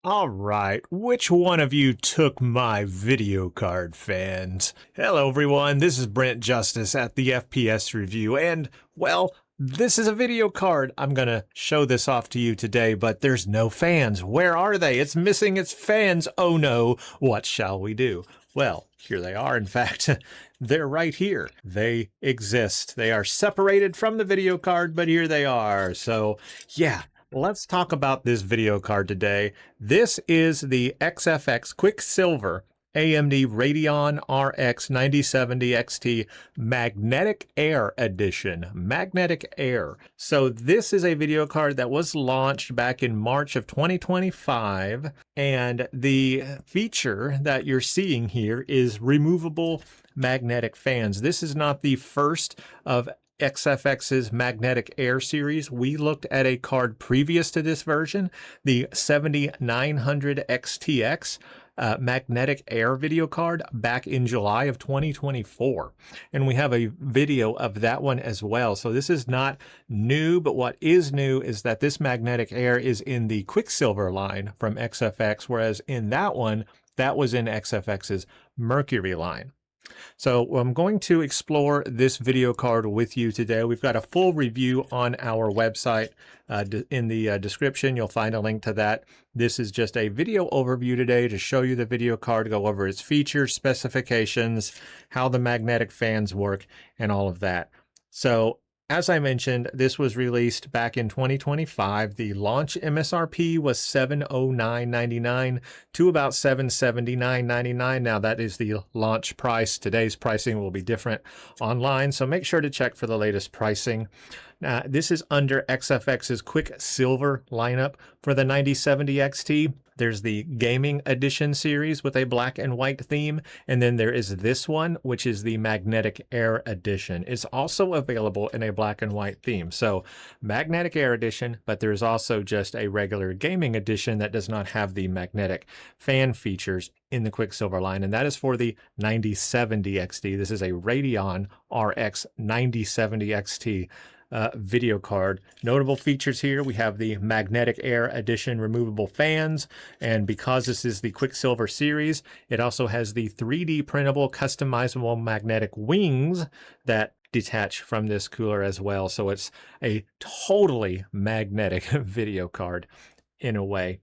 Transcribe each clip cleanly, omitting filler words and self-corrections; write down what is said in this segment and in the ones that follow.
All right, which one of you took my video card, fans? Hello everyone, this is Brent Justice at the FPS Review, and, well, this is a video card. I'm gonna show this off to you today, but there's no fans. Where are they? It's missing its fans. Oh no, what shall we do? Well, here they are. In fact, they're right here. They exist. They are separated from the video card, but here they are. So, yeah. Let's talk about this video card today. This is the XFX QuickSilver AMD Radeon RX 9070 XT Magnetic Air Edition. Magnetic Air. So this is a video card that was launched back in March of 2025, and the feature that you're seeing here is removable magnetic fans. This is not the first of XFX's Magnetic Air series. We looked at a card previous to this version, the 7900 XTX Magnetic Air video card back in July of 2024. And we have a video of that one as well. So this is not new, but what is new is that this Magnetic Air is in the QuickSilver line from XFX, whereas in that one, that was in XFX's Mercury line. So I'm going to explore this video card with you today. We've got a full review on our website. In the description, you'll find a link to that. This is just a video overview today to show you the video card, go over its features, specifications, how the magnetic fans work, and all of that. So as I mentioned, this was released back in 2025. The launch MSRP was $709.99 to about $779.99. Now that is the launch price. Today's pricing will be different online, so make sure to check for the latest pricing. This is under XFX's QuickSilver lineup for the 9070 XT. There's the Gaming Edition series with a black and white theme, and then there is this one, which is the Magnetic Air Edition. It's also available in a black and white theme. So Magnetic Air Edition, but there's also just a regular Gaming Edition that does not have the magnetic fan features in the QuickSilver line, and that is for the 9070 XT. This is a Radeon RX 9070 XT video card. Notable features here, we have the Magnetic Air Edition removable fans, and because this is the QuickSilver series, it also has the 3D printable customizable magnetic wings that detach from this cooler as well. So it's a totally magnetic video card in a way.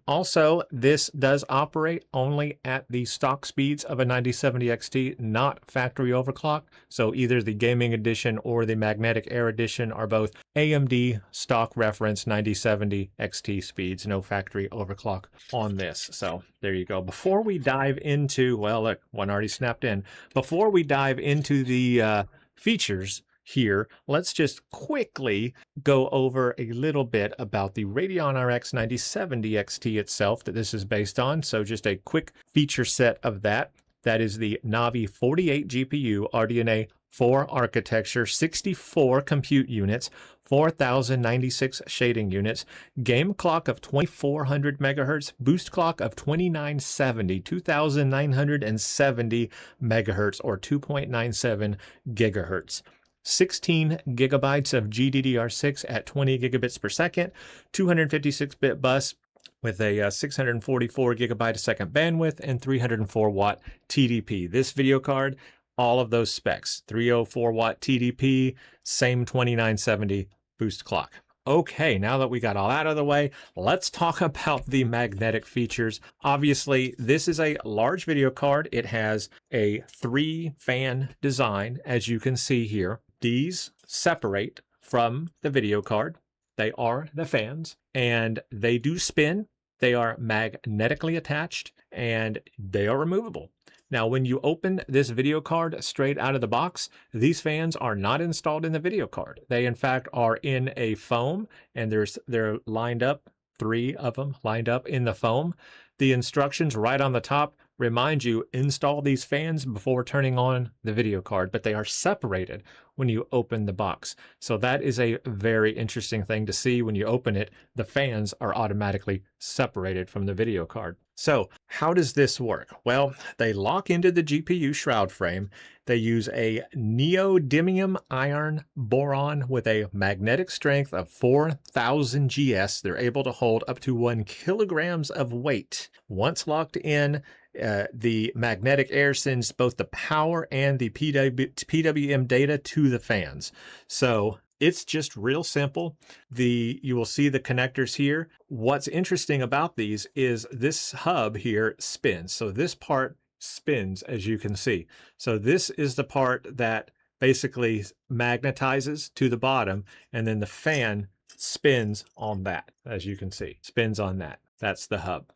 Also, this does operate only at the stock speeds of a 9070 XT, not factory overclock. So either the Gaming Edition or the Magnetic Air Edition are both AMD stock reference 9070 XT speeds, no factory overclock on this. So there you go. Before we dive into, well, look, one already snapped in. Before we dive into the features here, let's just quickly go over a little bit about the Radeon RX 9070 XT itself that this is based on. So just a quick feature set of that. That is the Navi 48 GPU RDNA 4 architecture, 64 compute units, 4096 shading units, game clock of 2400 megahertz, boost clock of 2970, 2970 megahertz, or 2.97 gigahertz. 16 gigabytes of GDDR6 at 20 gigabits per second, 256-bit bus with a 644 gigabyte a second bandwidth, and 304 watt TDP. This video card, all of those specs, 304 watt TDP, same 2970 boost clock. Okay, now that we got all out of the way, let's talk about the magnetic features. Obviously, this is a large video card. It has a 3-fan design, as you can see here. These separate from the video card. They are the fans, and they do spin. They are magnetically attached, and they are removable. Now, when you open this video card straight out of the box, these fans are not installed in the video card. They, in fact, are in a foam, and they're lined up, 3 of them lined up in the foam. The instructions right on the top remind you, install these fans before turning on the video card, but they are separated when you open the box. So that is a very interesting thing to see. When you open it, the fans are automatically separated from the video card. So how does this work? Well, they lock into the GPU shroud frame. They use a neodymium iron boron with a magnetic strength of 4,000 GS. They're able to hold up to 1 kilograms of weight. Once locked in, the magnetic air sends both the power and the PWM data to the fans. So it's just real simple. You will see the connectors here. What's interesting about these is this hub here spins. So this part spins, as you can see. So this is the part that basically magnetizes to the bottom, and then the fan spins on that, as you can see, spins on that. That's the hub.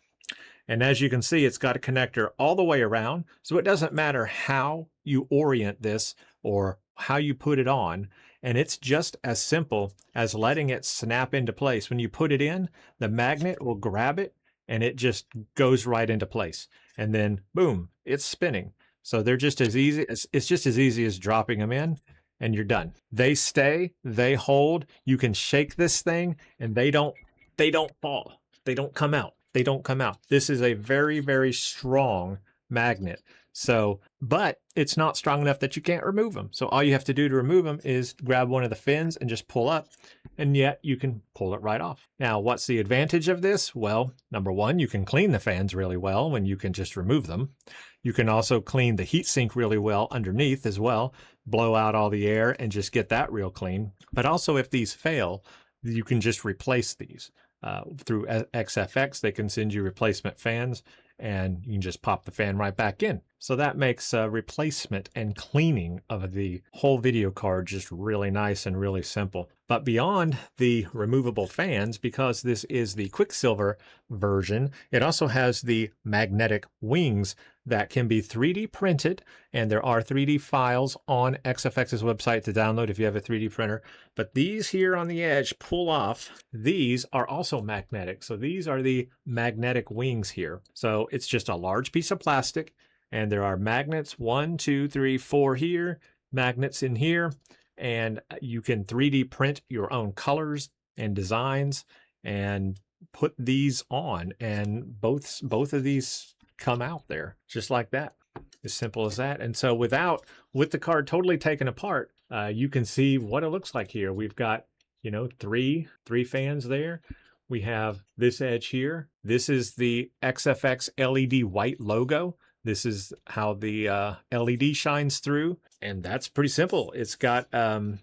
And as you can see, it's got a connector all the way around. So it doesn't matter how you orient this or how you put it on. And it's just as simple as letting it snap into place. When you put it in, the magnet will grab it and it just goes right into place. And then boom, it's spinning. So they're just as easy it's just as easy as dropping them in and you're done. They stay, they hold. You can shake this thing and they don't fall. They don't come out. They don't come out. This is a very, very strong magnet. So, but it's not strong enough that you can't remove them. So all you have to do to remove them is grab one of the fins and just pull up, and yet you can pull it right off. Now, what's the advantage of this? Well, number one, you can clean the fans really well when you can just remove them. You can also clean the heatsink really well underneath as well, blow out all the air and just get that real clean. But also if these fail, you can just replace these. Through XFX, they can send you replacement fans and you can just pop the fan right back in. So that makes replacement and cleaning of the whole video card just really nice and really simple. But beyond the removable fans, because this is the QuickSilver version, it also has the magnetic wings that can be 3D printed, and there are 3D files on XFX's website to download if you have a 3D printer. But these here on the edge pull off. These are also magnetic. So these are the magnetic wings here. So it's just a large piece of plastic, and there are magnets 1, 2, 3, 4 here, magnets in here, and you can 3D print your own colors and designs and put these on, and both of these come out there just like that, as simple as that. And so with the card totally taken apart, you can see what it looks like here. We've got, you know, three fans there. We have this edge here. This is the XFX LED white logo. This is how the LED shines through, and that's pretty simple. It's got a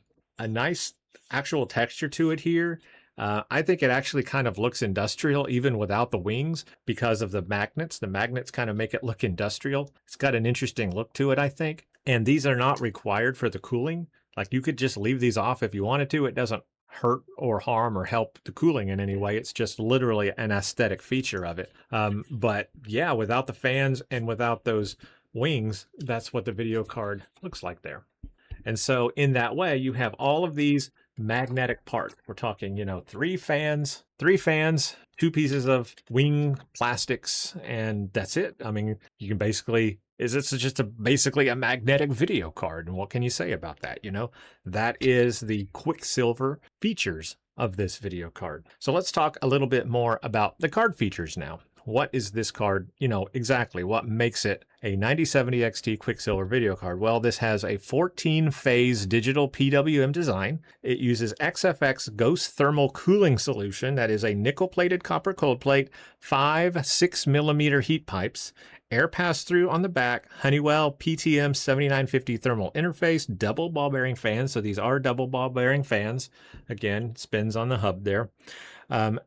nice actual texture to it here. I think it actually kind of looks industrial even without the wings because of the magnets. The magnets kind of make it look industrial. It's got an interesting look to it, I think. And these are not required for the cooling. Like you could just leave these off if you wanted to. It doesn't hurt or harm or help the cooling in any way. It's just literally an aesthetic feature of it. But yeah, without the fans and without those wings, that's what the video card looks like there. And so in that way, you have all of these magnetic parts. We're talking, you know, three fans, 2 pieces of wing plastics, and that's it. I mean, you can basically, it's just basically a magnetic video card. And what can you say about that? You know, that is the QuickSilver features of this video card. So let's talk a little bit more about the card features now. What is this card, you know, exactly what makes it a 9070 XT QuickSilver video card? Well, this has a 14-phase digital PWM design. It uses XFX Ghost Thermal Cooling Solution. That is a nickel-plated copper cold plate, 5 6mm heat pipes, air pass-through on the back, Honeywell PTM7950 Thermal Interface, double ball bearing fans. So these are double ball bearing fans. Again, spins on the hub there.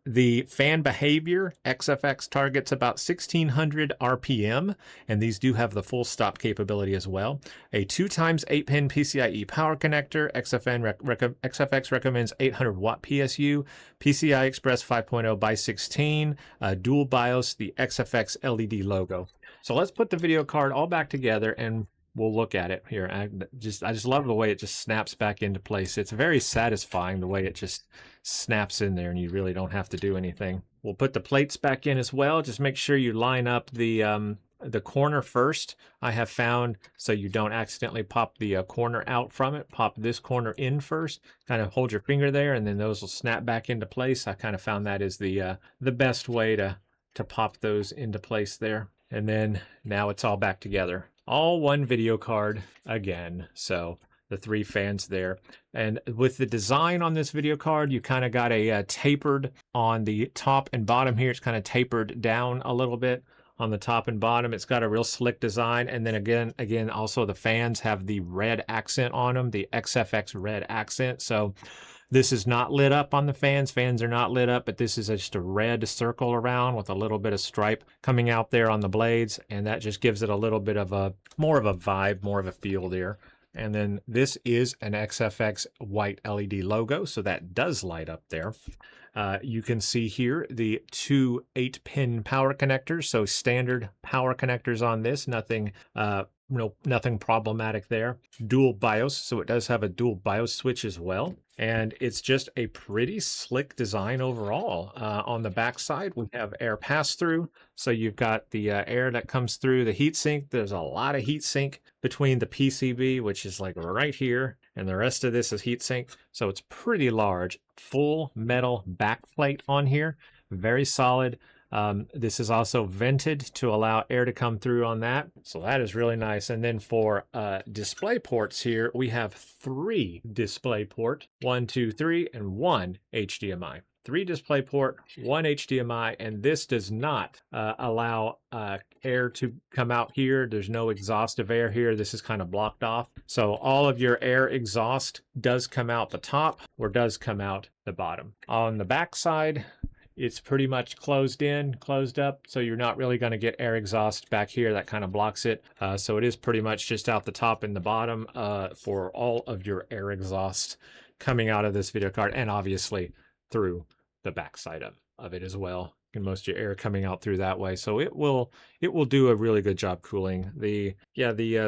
The fan behavior, XFX targets about 1600 RPM, and these do have the full stop capability as well. A 2x8-pin PCIe power connector. XFX recommends 800 watt PSU, PCI Express 5.0 by 16, dual BIOS, the XFX LED logo. So let's put the video card all back together and we'll look at it here. I just love the way it just snaps back into place. It's very satisfying the way it just snaps in there and you really don't have to do anything. We'll put the plates back in as well. Just make sure you line up the the corner first, I have found, so you don't accidentally pop the corner out from it. Pop this corner in first, kind of hold your finger there, and then those will snap back into place. I kind of found that is the best way to pop those into place there. And then now it's all back together. All one video card again. So the 3 fans there. And with the design on this video card, you kind of got a tapered on the top and bottom here. It's kind of tapered down a little bit on the top and bottom. It's got a real slick design. And then again, also the fans have the red accent on them, the XFX red accent. So this is not lit up on the fans. Fans are not lit up, but this is just a red circle around with a little bit of stripe coming out there on the blades. And that just gives it a little bit of more of a vibe, more of a feel there. And then this is an XFX white LED logo, so that does light up there. You can see here the 2 8-pin power connectors, so standard power connectors on this, nothing nothing problematic there. Dual BIOS, so it does have a dual BIOS switch as well. And it's just a pretty slick design overall. On the back side, we have air pass-through. So you've got the air that comes through the heatsink. There's a lot of heatsink between the PCB, which is like right here, and the rest of this is heatsink. So it's pretty large. Full metal backplate on here. Very solid. This is also vented to allow air to come through on that. So that is really nice. And then for display ports here, we have 3 display port, 1, 2, 3, and 1 HDMI. 3 display port, 1 HDMI, and this does not allow air to come out here. There's no exhaust of air here. This is kind of blocked off. So all of your air exhaust does come out the top or does come out the bottom. On the back side, it's pretty much closed up, so you're not really going to get air exhaust back here. That kind of blocks it. So it is pretty much just out the top and the bottom for all of your air exhaust coming out of this video card, and obviously through the back side of it as well. And most of your air coming out through that way, so it will do a really good job cooling. The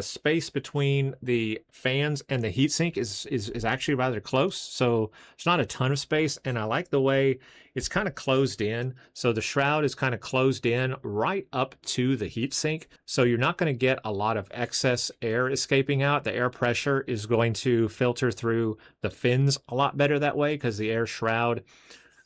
space between the fans and the heatsink is actually rather close, so there's not a ton of space, and I like the way it's kind of closed in. So the shroud is kind of closed in right up to the heatsink, so you're not going to get a lot of excess air escaping out. The air pressure is going to filter through the fins a lot better that way, because the air shroud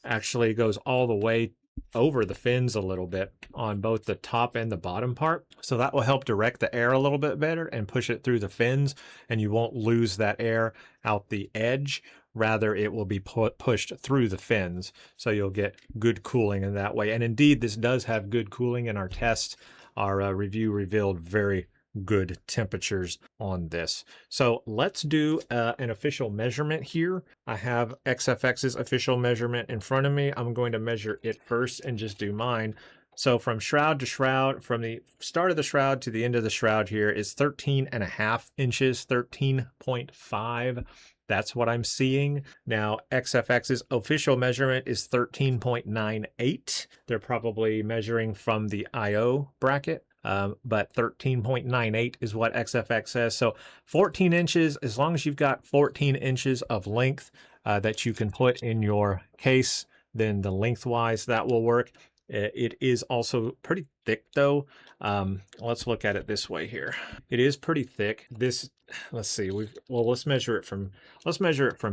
actually goes all the way over the fins a little bit on both the top and the bottom part. So that will help direct the air a little bit better and push it through the fins, and you won't lose that air out the edge. Rather, it will be pushed through the fins. So you'll get good cooling in that way. And indeed, this does have good cooling. In our test, our review revealed very good temperatures on this. So let's do an official measurement here. I have XFX's official measurement in front of me. I'm going to measure it first and just do mine. So from shroud to shroud, from the start of the shroud to the end of the shroud here is 13.5 inches, 13.5. That's what I'm seeing. Now, XFX's official measurement is 13.98. They're probably measuring from the IO bracket. But 13.98 is what XFX says. So 14 inches, as long as you've got 14 inches of length that you can put in your case, then the lengthwise that will work. It is also pretty thick though. Let's look at it this way here. It is pretty thick. This, let's see, let's measure it from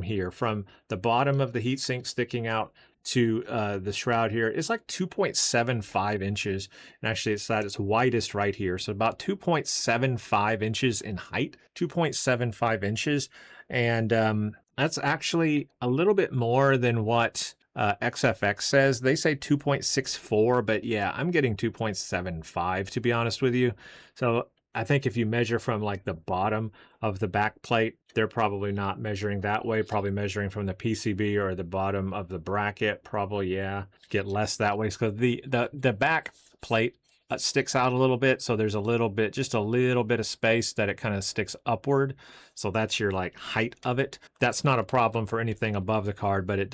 here, from the bottom of the heatsink sticking out to the shroud here. It's like 2.75 inches, and actually it's at its widest right here, so about 2.75 inches in height, 2.75 inches, and that's actually a little bit more than what XFX says. They say 2.64, but yeah, I'm getting 2.75 to be honest with you. So I think if you measure from like the bottom of the back plate, they're probably not measuring that way, probably measuring from the PCB or the bottom of the bracket, probably, yeah, get less that way. So the back plate sticks out a little bit, so there's a little bit, just a little bit of space that it kind of sticks upward. So that's your like height of it. That's not a problem for anything above the card, but it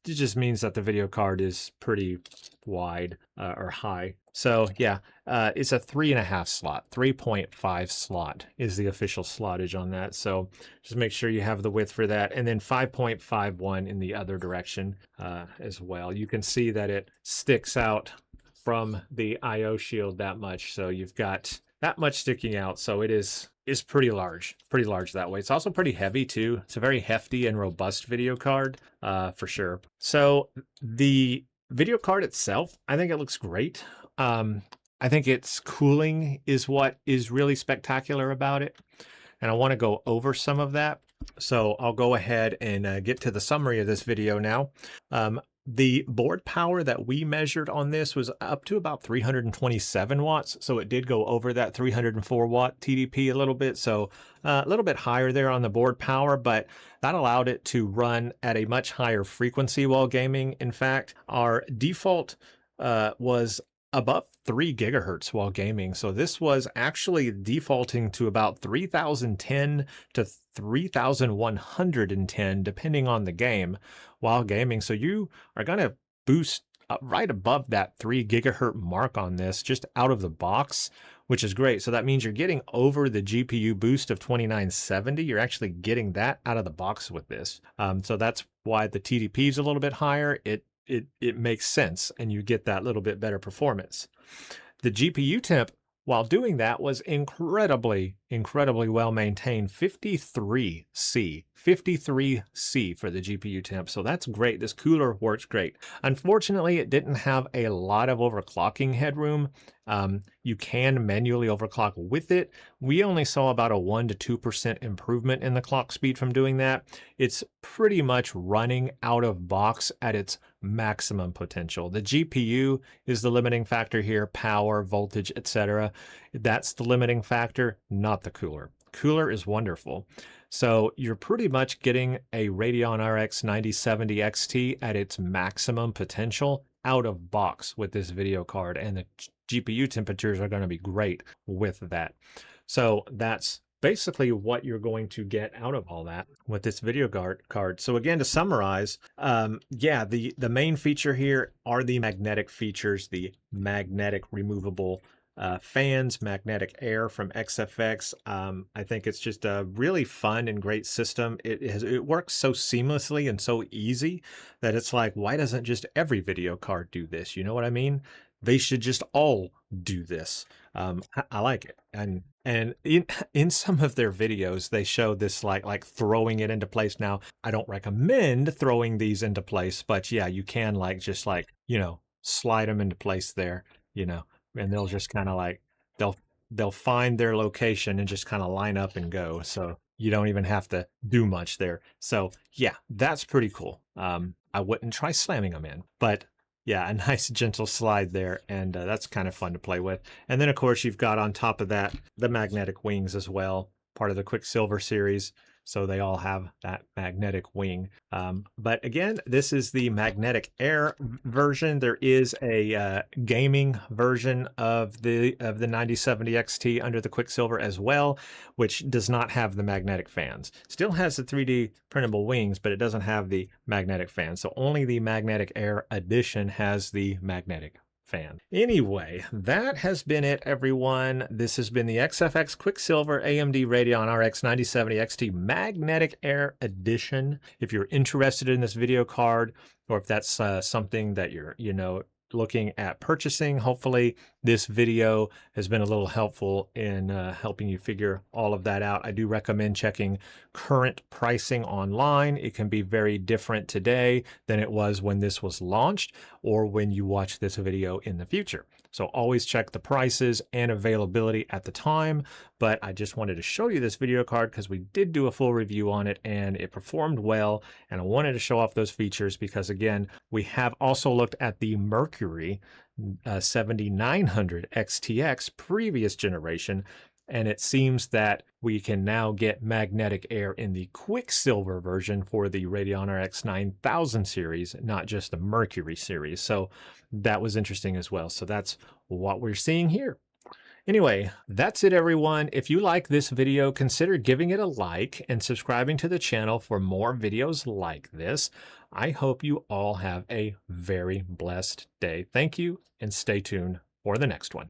just means that the video card is pretty wide or high. So yeah, it's a 3.5 slot, 3.5 slot is the official slottage on that. So just make sure you have the width for that. And then 5.51 in the other direction as well. You can see that it sticks out from the IO shield that much. So you've got that much sticking out. So it is pretty large that way. It's also pretty heavy too. It's a very hefty and robust video card for sure. So the video card itself, I think it looks great. I think its cooling is what is really spectacular about it. And I want to go over some of that. So I'll go ahead and get to the summary of this video now. The board power that we measured on this was up to about 327 watts. So it did go over that 304 watt TDP a little bit. So a little bit higher there on the board power, but that allowed it to run at a much higher frequency while gaming. In fact, our default was above 3 gigahertz while gaming. So this was actually defaulting to about 3010 to 3110, depending on the game while gaming. So you are going to boost right above that 3 gigahertz mark on this just out of the box, which is great. So that means you're getting over the GPU boost of 2970. You're actually getting that out of the box with this. So that's why the TDP is a little bit higher. It makes sense, and you get that little bit better performance. The GPU temp, while doing that, was incredibly well maintained. 53C for the GPU temp. So that's great. This cooler works great. Unfortunately, it didn't have a lot of overclocking headroom. You can manually overclock with it. We only saw about a 1 to 2% improvement in the clock speed from doing that. It's pretty much running out of box at its maximum potential. The GPU is the limiting factor here, power, voltage, etc. That's the limiting factor, not the cooler. Cooler is wonderful. So you're pretty much getting a Radeon RX 9070 XT at its maximum potential out of box with this video card, and the GPU temperatures are going to be great with that. So that's basically what you're going to get out of all that with this video card. So again, to summarize, yeah, the main feature here are the magnetic features, the magnetic removable fans, magnetic air from XFX. I think it's just a really fun and great system. It works so seamlessly and so easy that it's like, why doesn't just every video card do this? You know what I mean? They should just all do this. I like it. And in some of their videos, they show this like throwing it into place. Now, I don't recommend throwing these into place, but yeah, you can just slide them into place there, and they'll just kind of they'll find their location and just kind of line up and go. So you don't even have to do much there. So yeah, that's pretty cool. I wouldn't try slamming them in, but yeah, a nice gentle slide there, and that's kind of fun to play with. And then of course you've got on top of that the magnetic wings as well, part of the QuickSilver series. So they all have that magnetic wing. But again, this is the magnetic air version. There is a gaming version of the 9070 XT under the QuickSilver as well, which does not have the magnetic fans. Still has the 3D printable wings, but it doesn't have the magnetic fans. So only the magnetic air edition has the magnetic fan. Anyway, that has been it, everyone. This has been the XFX QuickSilver AMD Radeon RX 9070 XT Magnetic Air Edition. If you're interested in this video card, or if that's something that you're, looking at purchasing, hopefully this video has been a little helpful in helping you figure all of that out. I do recommend checking current pricing online. It can be very different today than it was when this was launched or when you watch this video in the future. So always check the prices and availability at the time. But I just wanted to show you this video card because we did do a full review on it and it performed well. And I wanted to show off those features because, again, we have also looked at the Mercury 7900 XTX previous generation. And it seems that we can now get magnetic air in the QuickSilver version for the Radeon RX 9000 series, not just the Mercury series. So that was interesting as well. So that's what we're seeing here. Anyway, that's it, everyone. If you like this video, consider giving it a like and subscribing to the channel for more videos like this. I hope you all have a very blessed day. Thank you, and stay tuned for the next one.